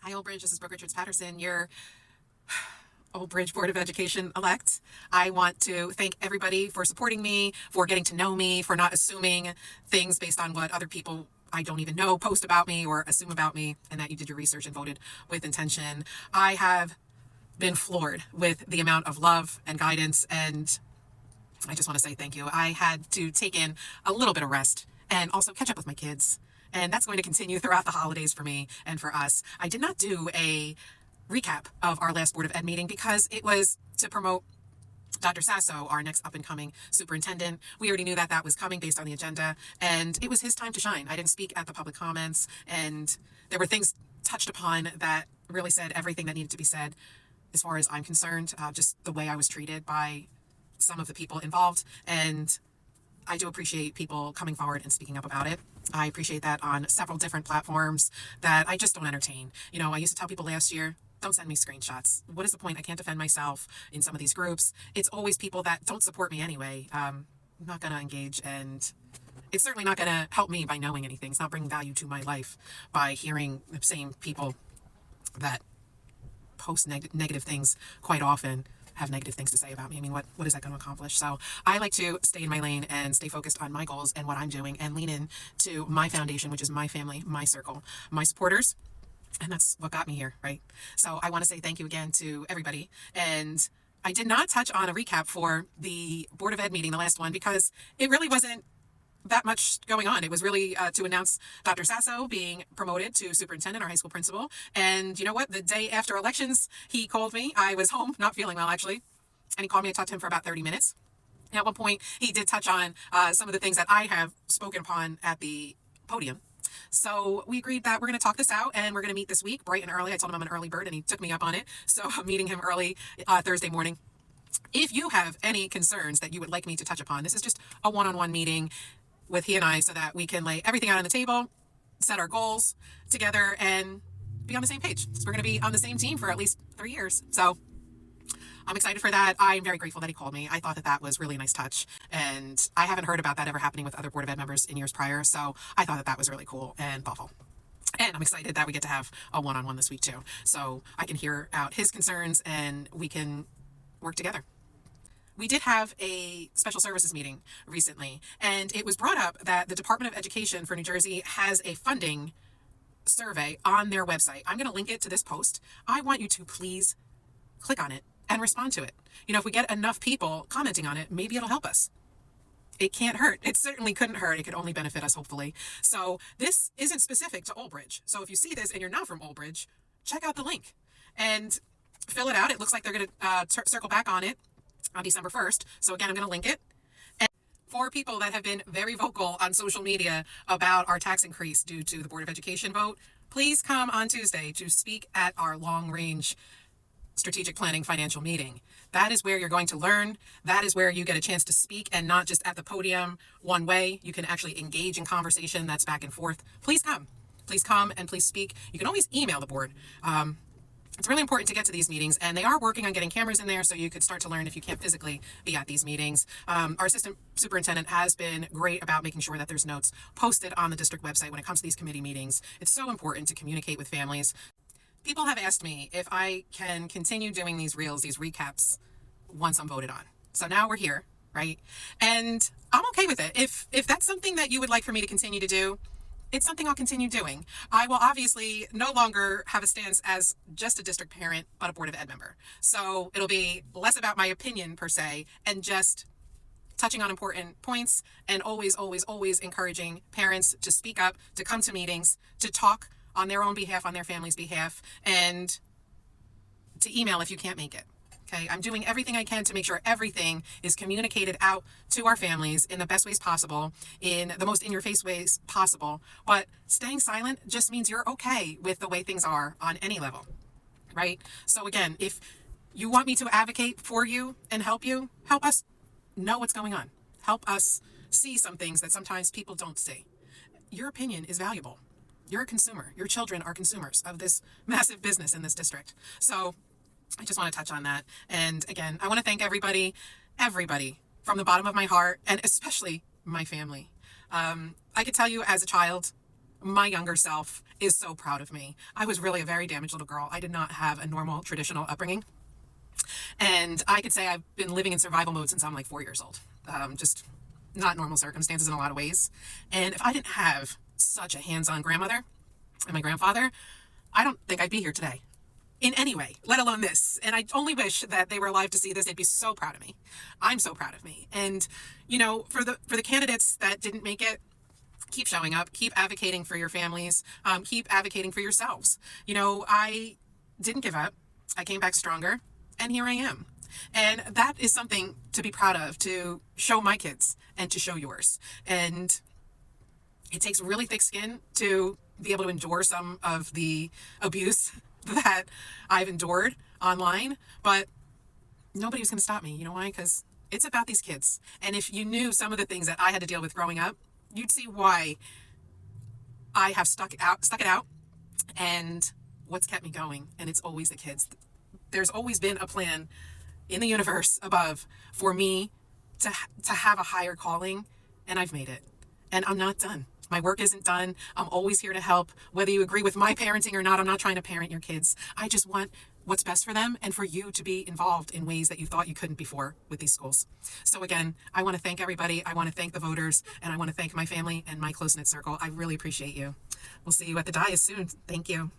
Hi, Old Bridge. This is Richards-Patterson, your Old Bridge Board of Education elect. I want to thank everybody for supporting me, for getting to know me, for not assuming things based on what other people I don't even know post about me or assume about me, and that you did your research and voted with intention. I have been floored with the amount of love and guidance, and I just want to say thank you. I had to take in a little bit of rest and also catch up with my kids. And that's going to continue throughout the holidays for me and for us. I did not do a recap of our last Board of Ed meeting because it was to promote Dr. Sasso, our next up-and-coming superintendent. We already knew that that was coming based on the agenda, and it was his time to shine. I didn't speak at the public comments, and there were things touched upon that really said everything that needed to be said as far as I'm concerned, just the way I was treated by some of the people involved, and I do appreciate people coming forward and speaking up about it. I appreciate that on several different platforms that I just don't entertain. You know, I used to tell people last year, don't send me screenshots. What is the point? I can't defend myself in some of these groups. It's always people that don't support me anyway. I'm not going to engage, and it's certainly not going to help me by knowing anything. It's not bringing value to my life by hearing the same people that post negative things quite often have negative things to say about me. I mean, what is that going to accomplish? So I like to stay in my lane and stay focused on my goals and what I'm doing and lean in to my foundation, which is my family, my circle, my supporters. And that's what got me here, right? So I want to say thank you again to everybody. And I did not touch on a recap for the Board of Ed meeting, the last one, because it really wasn't that much going on. It was really to announce Dr. Sasso being promoted to superintendent, our high school principal. And you know what? The day after elections, he called me. I was home, not feeling well, actually. And he called me. I talked to him for about 30 minutes. And at one point, he did touch on some of the things that I have spoken upon at the podium. So we agreed that we're going to talk this out, and we're going to meet this week bright and early. I told him I'm an early bird, and he took me up on it. So I'm meeting him early Thursday morning. If you have any concerns that you would like me to touch upon, this is just a one-on-one meeting with he and I so that we can lay everything out on the table, set our goals together, and be on the same page. So we're going to be on the same team for at least 3 years. So I'm excited for that. I'm very grateful that he called me. I thought that that was really a nice touch, and I haven't heard about that ever happening with other Board of Ed members in years prior. So I thought that that was really cool and thoughtful. And I'm excited that we get to have a one-on-one this week too. So I can hear out his concerns and we can work together. We did have a special services meeting recently, and it was brought up that the Department of Education for New Jersey has a funding survey on their website. I'm going to link it to this post. I want you to please click on it and respond to it. You know, if we get enough people commenting on it, maybe it'll help us. It can't hurt. It certainly couldn't hurt. It could only benefit us, hopefully. So this isn't specific to Old Bridge. So if you see this and you're not from Old Bridge, check out the link and fill it out. It looks like they're going to circle back on it on December 1st. So again, I'm going to link it. And for people that have been very vocal on social media about our tax increase due to the Board of Education vote, please come on Tuesday to speak at our long-range strategic planning financial meeting. That is where you're going to learn. That is where you get a chance to speak, and not just at the podium one way. You can actually engage in conversation that's back and forth. Please come. Please come and please speak. You can always email the board. It's really important to get to these meetings, and they are working on getting cameras in there so you could start to learn if you can't physically be at these meetings. Our assistant superintendent has been great about making sure that there's notes posted on the district website when it comes to these committee meetings. It's so important to communicate with families. People have asked me if I can continue doing these reels, these recaps, once I'm voted on. So now we're here, right? And I'm okay with it. If that's something that you would like for me to continue to do, it's something I'll continue doing. I will obviously no longer have a stance as just a district parent, but a Board of Ed member. So it'll be less about my opinion per se, and just touching on important points, and always, always, always encouraging parents to speak up, to come to meetings, to talk on their own behalf, on their family's behalf, and to email if you can't make it. Okay, I'm doing everything I can to make sure everything is communicated out to our families in the best ways possible, in the most in-your-face ways possible. But staying silent just means you're okay with the way things are on any level, right? So again, if you want me to advocate for you and help us know what's going on. Help us see some things that sometimes people don't see. Your opinion is valuable. You're a consumer. Your children are consumers of this massive business in this district. So I just want to touch on that. And again, I want to thank everybody from the bottom of my heart, and especially my family. I could tell you as a child, my younger self is so proud of me. I was really a very damaged little girl. I did not have a normal, traditional upbringing. And I could say I've been living in survival mode since I'm like 4 years old. Just not normal circumstances in a lot of ways. And if I didn't have such a hands-on grandmother and my grandfather, I don't think I'd be here today in any way, let alone this. And I only wish that they were alive to see this. They'd be so proud of me. I'm so proud of me. And, you know, for the candidates that didn't make it, keep showing up, keep advocating for your families, keep advocating for yourselves. You know, I didn't give up. I came back stronger, and here I am. And that is something to be proud of, to show my kids and to show yours. And it takes really thick skin to be able to endure some of the abuse that I've endured online, but nobody's going to stop me. You know why? Because it's about these kids. And if you knew some of the things that I had to deal with growing up, you'd see why I have stuck it out and what's kept me going. And it's always the kids. There's always been a plan in the universe above for me to have a higher calling, and I've made it. And I'm not done. My work isn't done. I'm always here to help. Whether you agree with my parenting or not, I'm not trying to parent your kids. I just want what's best for them and for you to be involved in ways that you thought you couldn't before with these schools. So again, I want to thank everybody. I want to thank the voters, and I want to thank my family and my close-knit circle. I really appreciate you. We'll see you at the dais soon. Thank you.